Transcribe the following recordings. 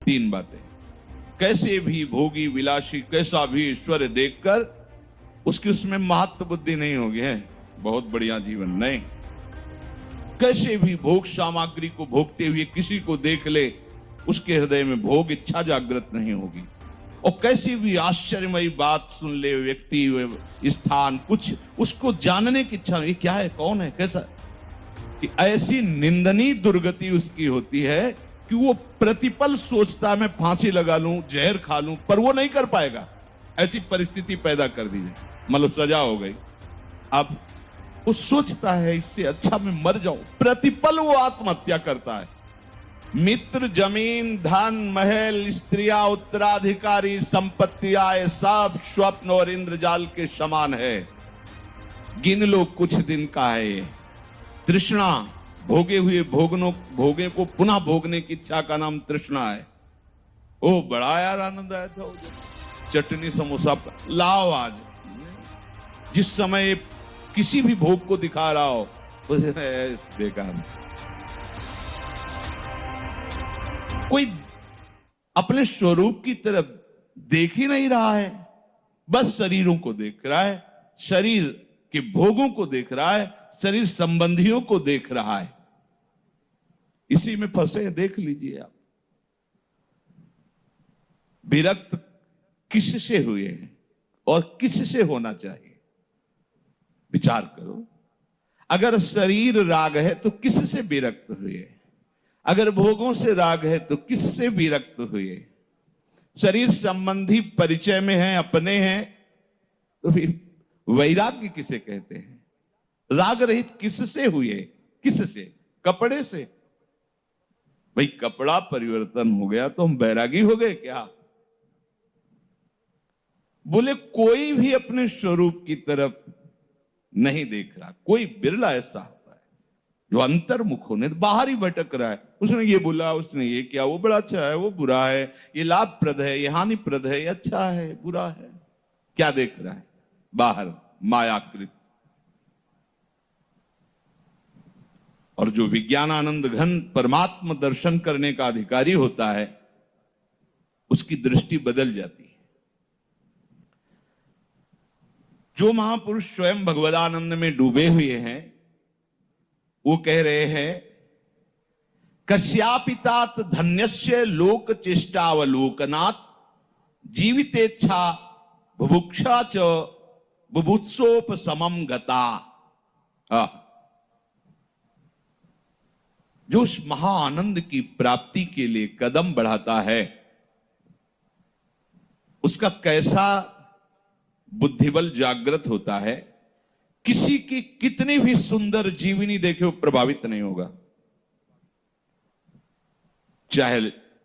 तीन बातें। कैसे भी भोगी विलासी कैसा भी ईश्वर देखकर उसकी उसमें महत्व बुद्धि नहीं होगी, है बहुत बढ़िया जीवन नहीं। कैसे भी भोग सामग्री को भोगते हुए किसी को देख ले, उसके हृदय में भोग इच्छा जागृत नहीं होगी। और कैसी भी आश्चर्यमयी बात सुन ले व्यक्ति, स्थान, कुछ उसको जानने की इच्छा, ये क्या है, कौन है, कैसा, कि ऐसी निंदनीय दुर्गति उसकी होती है कि वो प्रतिपल सोचता मैं फांसी लगा लूं, जहर खा लूं, पर वो नहीं कर पाएगा। ऐसी परिस्थिति पैदा कर दी जाए, मतलब सजा हो गई। अब वो सोचता है इससे अच्छा मैं मर जाऊं, प्रतिपल वो आत्महत्या करता है। मित्र, जमीन, धन, महल, स्त्रियां, उत्तराधिकारी, संपत्तियां, ये सब स्वप्न और इंद्रजाल के समान है। गिन लो कुछ दिन का है ये। तृष्णा, भोगे हुए भोगे को पुनः भोगने की इच्छा का नाम तृष्णा है। ओ बड़ा यार आनंद आया था, चटनी समोसा लाओ आज। जिस समय किसी भी भोग को दिखा रहा हो उसे बेकार। कोई अपने स्वरूप की तरफ देख ही नहीं रहा है, बस शरीरों को देख रहा है, शरीर के भोगों को देख रहा है, शरीर संबंधियों को देख रहा है। इसी में फंसे हैं, देख लीजिए आप। विरक्त किससे हुए हैं और किससे होना चाहिए, विचार करो। अगर शरीर राग है तो किससे विरक्त हुए? अगर भोगों से राग है तो किससे विरक्त हुए? शरीर संबंधी परिचय में है, अपने हैं, तो फिर वैराग्य किसे कहते हैं? राग रहित किससे हुए? किससे? कपड़े से। भाई कपड़ा परिवर्तन हो गया तो हम वैरागी हो गए क्या? बोले कोई भी अपने स्वरूप की तरफ नहीं देख रहा। कोई बिरला ऐसा होता है जो अंतर्मुख होने, बाहर ही भटक रहा है। उसने ये बोला, उसने ये किया, वो बड़ा अच्छा है, वो बुरा है, ये लाभप्रद है, ये हानिप्रद है, ये अच्छा है, बुरा है। क्या देख रहा है? बाहर मायाकृत। और जो विज्ञानानंद घन परमात्मा दर्शन करने का अधिकारी होता है, उसकी दृष्टि बदल जाती है। जो महापुरुष स्वयं भगवदानंद में डूबे हुए हैं, वो कह रहे हैं, कस्यापितात धन्यस्य लोक चेष्टावलोकनात् जीवितेच्छा बुभुक्षा च बुभुत्सोपशमं गता। जो उस महाआनंद की प्राप्ति के लिए कदम बढ़ाता है, उसका कैसा बुद्धिबल जागृत होता है। किसी की कितनी भी सुंदर जीवनी देखे वो प्रभावित नहीं होगा, चाहे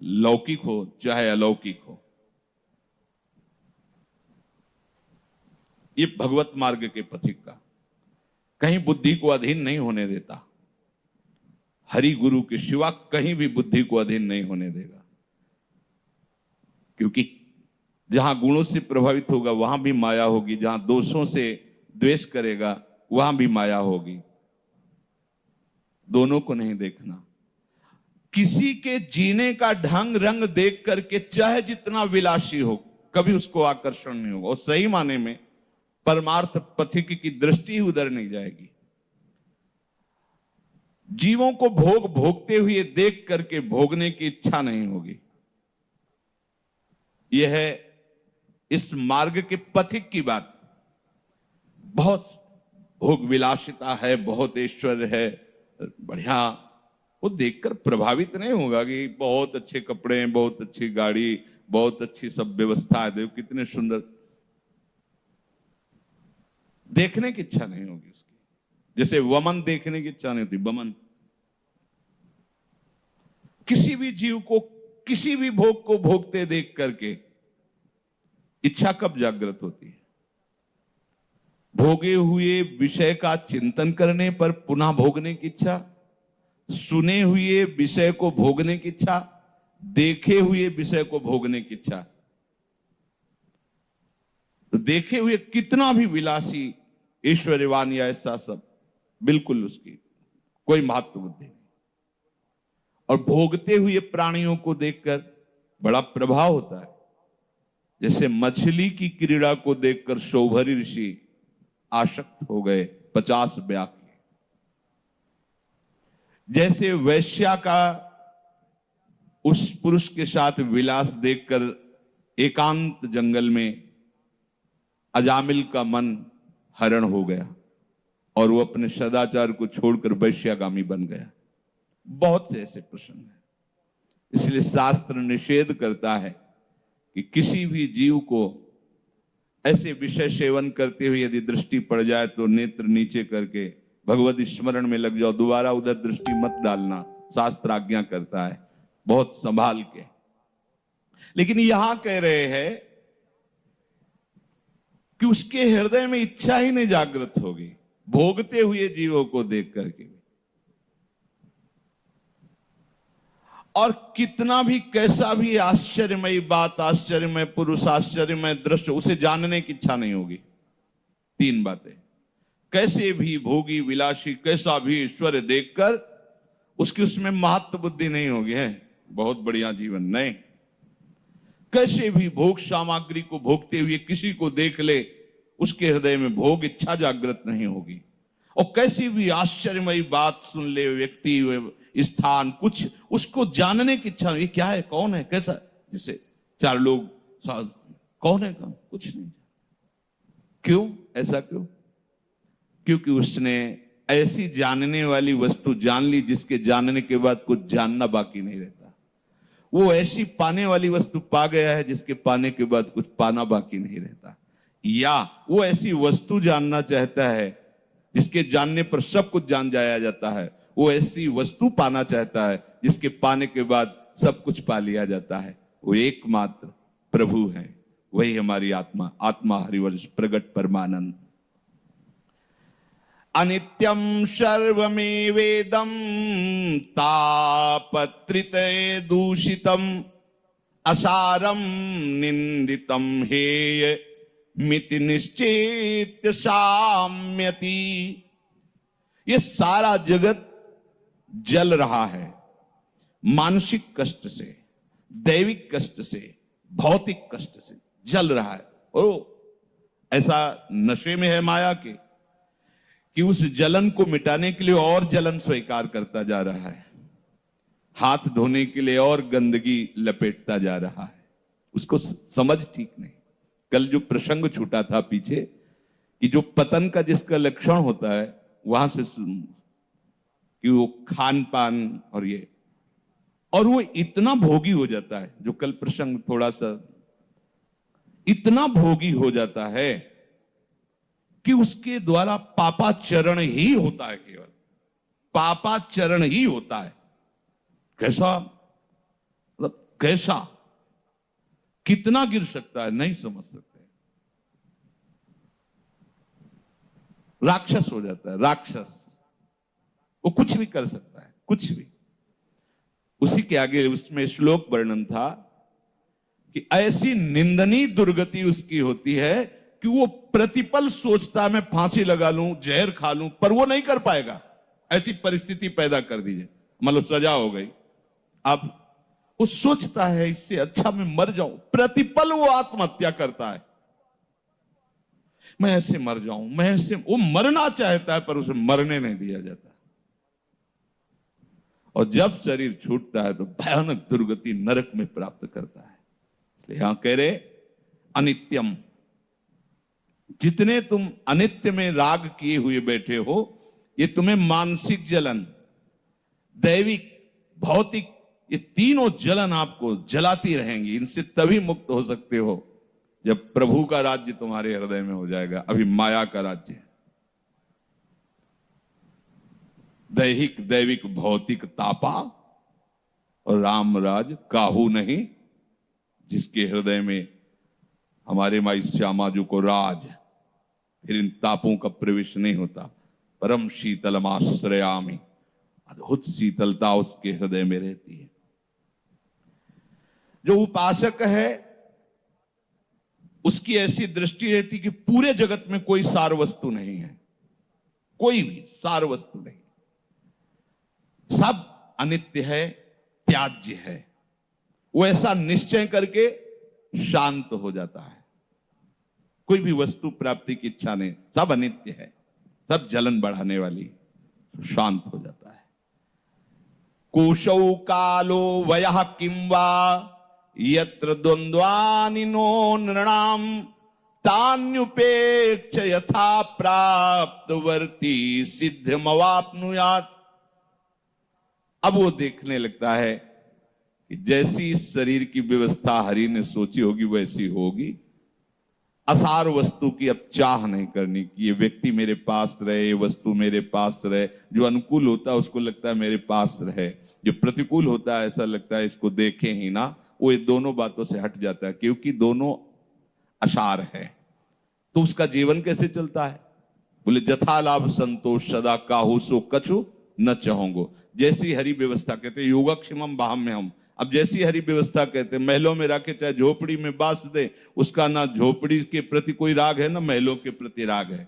लौकिक हो चाहे अलौकिक हो। ये भगवत मार्ग के पथिक का कहीं बुद्धि को अधीन नहीं होने देता। हरि गुरु के सिवा कहीं भी बुद्धि को अधीन नहीं होने देगा, क्योंकि जहां गुणों से प्रभावित होगा वहां भी माया होगी, जहां दोषों से द्वेष करेगा वहां भी माया होगी। दोनों को नहीं देखना। किसी के जीने का ढंग रंग देख करके चाहे जितना विलासी हो, कभी उसको आकर्षण नहीं होगा। और सही माने में परमार्थ पथिक की दृष्टि उधर नहीं जाएगी। जीवों को भोग भोगते हुए देख करके भोगने की इच्छा नहीं होगी। यह है इस मार्ग के पथिक की बात। बहुत भोग विलासिता है, बहुत ऐश्वर्य है, बढ़िया, वो देखकर प्रभावित नहीं होगा कि बहुत अच्छे कपड़े हैं, बहुत अच्छी गाड़ी, बहुत अच्छी सब व्यवस्था है, देखो कितने सुंदर। देखने की इच्छा नहीं होगी उसकी, जैसे वमन देखने की इच्छा नहीं होती, वमन। किसी भी जीव को किसी भी भोग को भोगते देख करके इच्छा कब जागृत होती है? भोगे हुए विषय का चिंतन करने पर पुनः भोगने की इच्छा, सुने हुए विषय को भोगने की इच्छा, देखे हुए विषय को भोगने की इच्छा। तो देखे हुए कितना भी विलासी ऐश्वर्यवान या ऐसा सब, बिल्कुल उसकी कोई महत्व बुद्धि नहीं। और भोगते हुए प्राणियों को देखकर बड़ा प्रभाव होता है। जैसे मछली की क्रीड़ा को देखकर शौभरी ऋषि आसक्त हो गए 50 ब्याह किए। जैसे वैश्या का उस पुरुष के साथ विलास देखकर एकांत जंगल में अजामिल का मन हरण हो गया और वो अपने सदाचार को छोड़कर वैश्यागामी बन गया। बहुत से ऐसे प्रसंग हैं। इसलिए शास्त्र निषेध करता है कि किसी भी जीव को ऐसे विषय सेवन करते हुए यदि दृष्टि पड़ जाए तो नेत्र नीचे करके भगवत स्मरण में लग जाओ, दोबारा उधर दृष्टि मत डालना, शास्त्र आज्ञा करता है, बहुत संभाल के। लेकिन यहां कह रहे हैं कि उसके हृदय में इच्छा ही नहीं जागृत होगी भोगते हुए जीवों को देख करके। और कितना भी कैसा भी आश्चर्यमयी बात, आश्चर्यमय पुरुष, आश्चर्यमय दृश्य, उसे जानने की इच्छा नहीं होगी। 3 बातें। कैसे भी भोगी विलासी कैसा भी ईश्वर देखकर उसकी उसमें महत्व बुद्धि नहीं होगी, है बहुत बढ़िया जीवन नहीं। कैसे भी भोग सामग्री को भोगते हुए किसी को देख ले, उसके हृदय में भोग इच्छा जागृत नहीं होगी। और कैसी भी आश्चर्यमयी बात सुन ले व्यक्ति, स्थान, कुछ उसको जानने की इच्छा, ये क्या है, कौन है, कैसा, जैसे 4 लोग कौन है, कुछ नहीं। क्यों ऐसा, क्यों? क्योंकि उसने ऐसी जानने वाली वस्तु जान ली जिसके जानने के बाद कुछ जानना बाकी नहीं रहता। वो ऐसी पाने वाली वस्तु पा गया है जिसके पाने के बाद कुछ पाना बाकी नहीं रहता। या वो ऐसी वस्तु जानना चाहता है जिसके जानने पर सब कुछ जान जाया जाता है। वो ऐसी वस्तु पाना चाहता है जिसके पाने के बाद सब कुछ पा लिया जाता है। वो एकमात्र प्रभु है, वही हमारी आत्मा, आत्मा हरिवंश प्रगट परमानंद। अनित्यम सर्वमेवेदं तापत्रिते दूषितम असारम निंदितम हेय मिति निश्चित साम्यति। ये सारा जगत जल रहा है मानसिक कष्ट से, दैविक कष्ट से, भौतिक कष्ट से जल रहा है। और ऐसा नशे में है माया के कि उस जलन को मिटाने के लिए और जलन स्वीकार करता जा रहा है, हाथ धोने के लिए और गंदगी लपेटता जा रहा है। उसको समझ ठीक नहीं। कल जो प्रसंग छूटा था पीछे कि जो पतन का जिसका लक्षण होता है, वहां से कि वो खान पान और वो इतना भोगी हो जाता है, जो कल प्रसंग थोड़ा सा इतना भोगी हो जाता है कि उसके द्वारा पापाचरण ही होता है, केवल पापाचरण ही होता है। कैसा, मतलब कैसा, कितना गिर सकता है नहीं समझ सकते। राक्षस हो जाता है, राक्षस। वो कुछ भी कर सकता है, कुछ भी। उसी के आगे उसमें श्लोक वर्णन था कि ऐसी निंदनीय दुर्गति उसकी होती है कि वो प्रतिपल सोचता है मैं फांसी लगा लूं, जहर खा लूं, पर वो नहीं कर पाएगा। ऐसी परिस्थिति पैदा कर दीजिए, मतलब सजा हो गई। अब वो सोचता है इससे अच्छा मैं मर जाऊं, प्रतिपल वो आत्महत्या करता है। मैं ऐसे मर जाऊं, मैं ऐसे, वो मरना चाहता है पर उसे मरने नहीं दिया जाता। और जब शरीर छूटता है तो भयानक दुर्गति नरक में प्राप्त करता है। इसलिए यहां कह रहे अनित्यम, जितने तुम अनित्य में राग किए हुए बैठे हो, ये तुम्हें मानसिक जलन, दैविक, भौतिक, ये तीनों जलन आपको जलाती रहेंगी। इनसे तभी मुक्त हो सकते हो जब प्रभु का राज्य तुम्हारे हृदय में हो जाएगा। अभी माया का राज्य है, दैहिक, दैविक, भौतिक तापा, और राम राज काहू नहीं। जिसके हृदय में हमारे माई श्यामा जी को राज, फिर इन तापों का प्रवेश नहीं होता। परम शीतलमाश्रयामि, अद्भुत शीतलता उसके हृदय में रहती है। जो उपासक है उसकी ऐसी दृष्टि रहती कि पूरे जगत में कोई सार वस्तु नहीं है, कोई भी सार वस्तु नहीं, सब अनित्य है, त्याज्य है। वो ऐसा निश्चय करके शांत हो जाता है। कोई भी वस्तु प्राप्ति की इच्छा नहीं, सब अनित्य है, सब जलन बढ़ाने वाली, शांत हो जाता है। कुशौ कालो वयः किं वा यत्र द्वंद्वानिनो नृणाम तान्युपेक्ष यथा प्राप्तवर्ती सिद्धिमवाप्नुयात्। अब वो देखने लगता है कि जैसी इस शरीर की व्यवस्था हरि ने सोची होगी वैसी होगी। असार वस्तु की अब चाह नहीं करनी कि ये व्यक्ति मेरे पास रहे, ये वस्तु मेरे पास रहे। जो अनुकूल होता है उसको लगता है मेरे पास रहे, जो प्रतिकूल होता है ऐसा लगता है इसको देखें ही ना। वो ये दोनों बातों से हट जाता है, क्योंकि दोनों असार है। तो उसका जीवन कैसे चलता है? बोले जथा लाभ संतोष सदा काहू सो कछु न चाहोगो। जैसी हरि व्यवस्था कहते योगक्षेमम बाह्म्यहम। अब जैसी हरि व्यवस्था कहते महलों में रखे, चाहे झोपड़ी में बास दे, उसका ना झोपड़ी के प्रति कोई राग है ना महलों के प्रति राग है।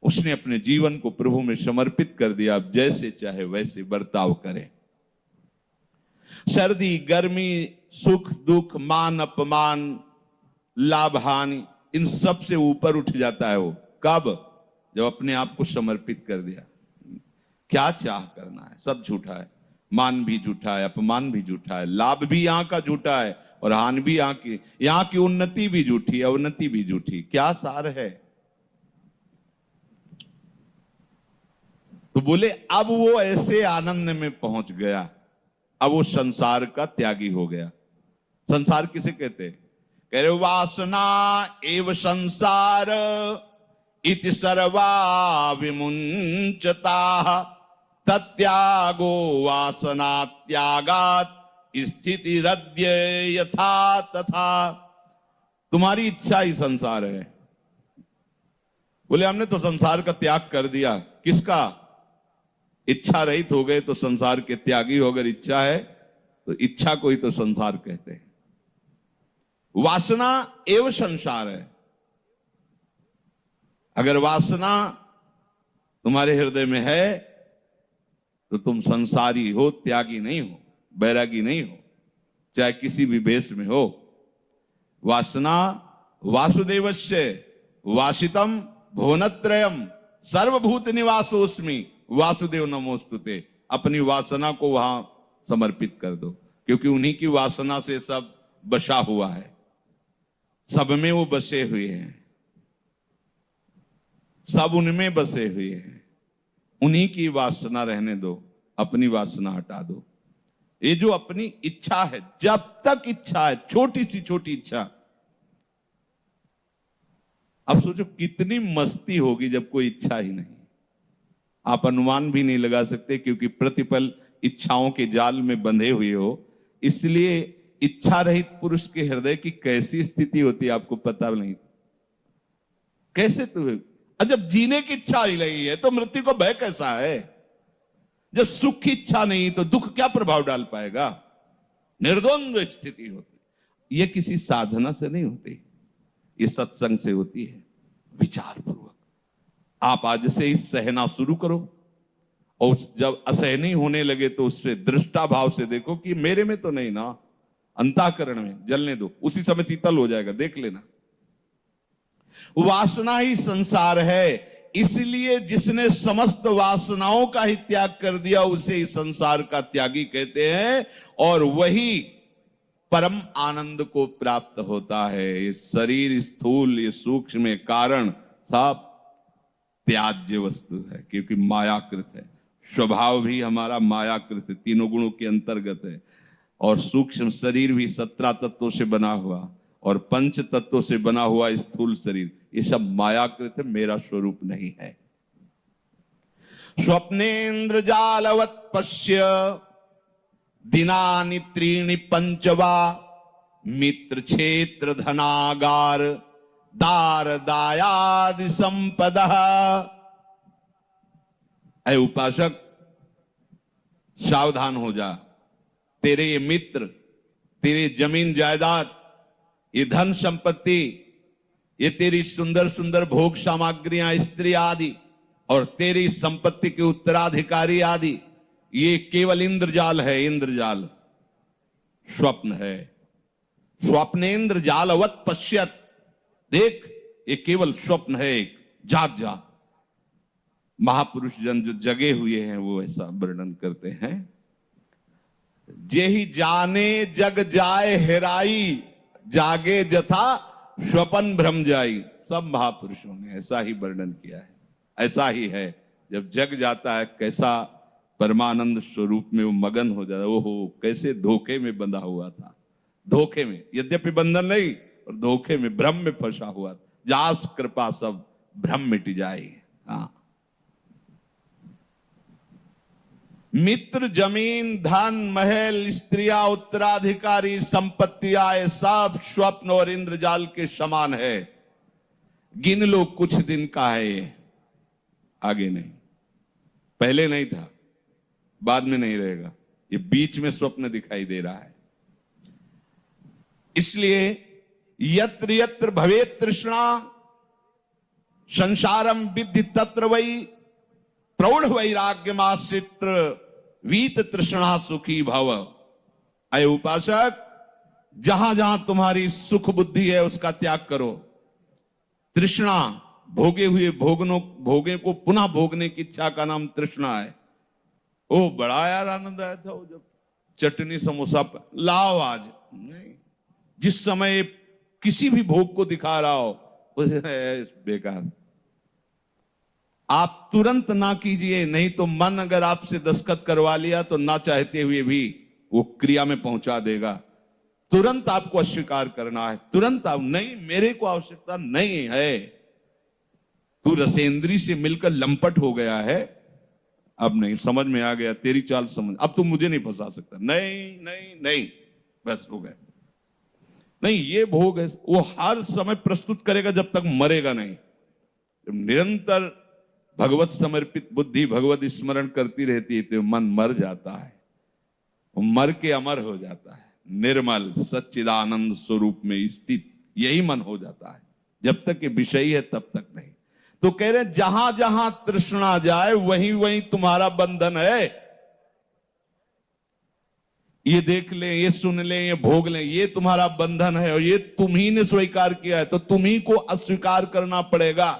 उसने अपने जीवन को प्रभु में समर्पित कर दिया। अब जैसे चाहे वैसे बर्ताव करे। सर्दी गर्मी सुख दुख मान अपमान लाभ हानि, इन सब से ऊपर उठ जाता है वो। कब? जब अपने आप को समर्पित कर दिया। क्या चाह करना है? सब झूठा है, मान भी झूठा है, अपमान भी झूठा है, लाभ भी यहां का झूठा है और हानि भी यहाँ की उन्नति भी झूठी है, अवनति भी झूठी। क्या सार है? तो बोले अब वो ऐसे आनंद में पहुंच गया, अब वो संसार का त्यागी हो गया। संसार किसे कहते? कह रहे वासना एव संसार इति सर्वा विमुंचता तत्यागो वासना त्यागात स्थिति रद्य यथा तथा। तुम्हारी इच्छा ही संसार है। बोले हमने तो संसार का त्याग कर दिया। किसका? इच्छा रहित हो गए तो संसार के त्यागी हो। अगर इच्छा है तो इच्छा को ही तो संसार कहते हैं। वासना एवं संसार है। अगर वासना तुम्हारे हृदय में है तो तुम संसारी हो, त्यागी नहीं हो, बैरागी नहीं हो, चाहे किसी भी भेष में हो। वासना वासुदेवस्य वासितम भुवनत्रयम सर्वभूत निवासोस्मि वासुदेव नमोस्तुते। अपनी वासना को वहां समर्पित कर दो, क्योंकि उन्हीं की वासना से सब बसा हुआ है, सब में वो बसे हुए हैं, सब उनमें बसे हुए हैं। उन्हीं की वासना रहने दो, अपनी वासना हटा दो। ये जो अपनी इच्छा है, जब तक इच्छा है, छोटी सी छोटी इच्छा, अब सोचो कितनी मस्ती होगी जब कोई इच्छा ही नहीं। आप अनुमान भी नहीं लगा सकते, क्योंकि प्रतिपल इच्छाओं के जाल में बंधे हुए हो। इसलिए इच्छा रहित पुरुष के हृदय की कैसी स्थिति होती है आपको पता नहीं। कैसे तुम्हें जब जीने की इच्छा ही नहीं है तो मृत्यु को भय कैसा है? जब सुख की इच्छा नहीं तो दुख क्या प्रभाव डाल पाएगा? निर्द्वंद्व स्थिति होती। यह किसी साधना से नहीं होती, ये सत्संग से होती है। विचार पूर्वक आप आज से ही सहना शुरू करो, और जब असहनीय होने लगे तो उससे दृष्टा भाव से देखो कि मेरे में तो नहीं ना, अंतःकरण में जलने दो, उसी समय शीतल हो जाएगा, देख लेना। वासना ही संसार है, इसलिए जिसने समस्त वासनाओं का ही त्याग कर दिया उसे ही संसार का त्यागी कहते हैं, और वही परम आनंद को प्राप्त होता है। ये शरीर स्थूल, ये सूक्ष्म, ये कारण सब त्याज्य वस्तु है, क्योंकि मायाकृत है। स्वभाव भी हमारा मायाकृत है, तीनों गुणों के अंतर्गत है। और सूक्ष्म शरीर भी 17 तत्वों से बना हुआ और 5 तत्वों से बना हुआ स्थूल शरीर, ये सब मायाकृत है, मेरा स्वरूप नहीं है। स्वप्नेन्द्र जालवत पश्य दिनानि त्रीणि पंचवा मित्र क्षेत्र धनागार दार दायादि संपदा। ऐ उपासक सावधान हो जा, तेरे ये मित्र, तेरे जमीन जायदाद, ये धन संपत्ति, ये तेरी सुंदर सुंदर भोग सामग्रियां, स्त्री आदि, और तेरी संपत्ति के उत्तराधिकारी आदि, ये केवल इंद्रजाल है। इंद्रजाल स्वप्न है। स्वप्नेन्द्र जालवत पश्यत, देख ये केवल स्वप्न है, एक जाग जा। महापुरुष जन जो जगे हुए हैं वो ऐसा वर्णन करते हैं, जेहि जाने जग जाए हेराई, जागे जथा स्वपन भ्रम जाई। सब महापुरुषों ने ऐसा ही वर्णन किया है। ऐसा ही है, जब जग जाता है कैसा परमानंद स्वरूप में वो मगन हो जाता है। ओहो, कैसे धोखे में बंधा हुआ था, धोखे में, यद्यपि बंधन नहीं और धोखे में, भ्रम में फंसा हुआ था। जास कृपा सब भ्रम मिट जाए। हाँ, मित्र, जमीन, धन, महल, स्त्रियां, उत्तराधिकारी, संपत्तियां, ये सब स्वप्न और इंद्रजाल के समान है। गिन लो, कुछ दिन का है ये, आगे नहीं। पहले नहीं था, बाद में नहीं रहेगा, ये बीच में स्वप्न दिखाई दे रहा है। इसलिए यत्र यत्र भवेत् तृष्णा संसारम विद्धि तत्र वै प्रौढ़ वैराग्यमाश्रित वीत तृष्णा सुखी भव। अय उपासक, जहां जहां तुम्हारी सुख बुद्धि है उसका त्याग करो। तृष्णा, भोगे हुए भोगे को पुनः भोगने की इच्छा का नाम तृष्णा है। ओ बड़ा यार आनंद आया था वो जब चटनी समोसा लाओ आज, नहीं, जिस समय किसी भी भोग को दिखा रहा हो उसे बेकार। आप तुरंत ना कीजिए, नहीं तो मन अगर आपसे दस्तखत करवा लिया तो ना चाहते हुए भी वो क्रिया में पहुंचा देगा। तुरंत आपको अस्वीकार करना है, तुरंत आप, नहीं मेरे को आवश्यकता नहीं है। तू रसेंद्री से मिलकर लंपट हो गया है, अब नहीं, समझ में आ गया तेरी चाल समझ, अब तू मुझे नहीं फंसा सकता। नहीं नहीं नहीं, बस हो गया। नहीं, ये भोग है, वो हर समय प्रस्तुत करेगा जब तक मरेगा नहीं। जब निरंतर भगवत समर्पित बुद्धि भगवत स्मरण करती रहती है तो मन मर जाता है, वो मर के अमर हो जाता है। निर्मल सच्चिदानंद स्वरूप में स्थित यही मन हो जाता है, जब तक ये विषयी है तब तक नहीं। तो कह रहे जहां जहां तृष्णा जाए वहीं वहीं तुम्हारा बंधन है। ये देख ले, ये सुन ले, ये भोग ले, ये तुम्हारा बंधन है और ये तुम ही ने स्वीकार किया है, तो तुम ही को अस्वीकार करना पड़ेगा।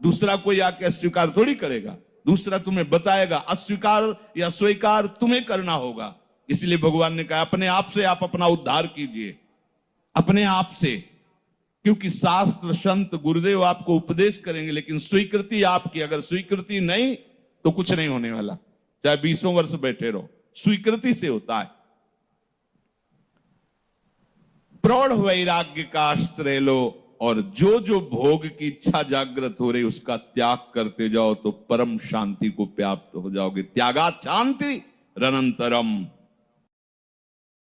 दूसरा कोई आके अस्वीकार थोड़ी करेगा, दूसरा तुम्हें बताएगा। अस्वीकार या स्वीकार तुम्हें करना होगा। इसलिए भगवान ने कहा अपने आप से आप अपना उद्धार कीजिए, अपने आप से। क्योंकि शास्त्र संत गुरुदेव आपको उपदेश करेंगे, लेकिन स्वीकृति आपकी, अगर स्वीकृति नहीं तो कुछ नहीं होने वाला, चाहे 20 वर्ष बैठे रहो, स्वीकृति से होता है। प्रौढ़ वैराग्य का आश्रय लो और जो जो भोग की इच्छा जागृत हो रही उसका त्याग करते जाओ तो परम शांति को प्राप्त हो जाओगे। त्यागात् शांति रनंतरम।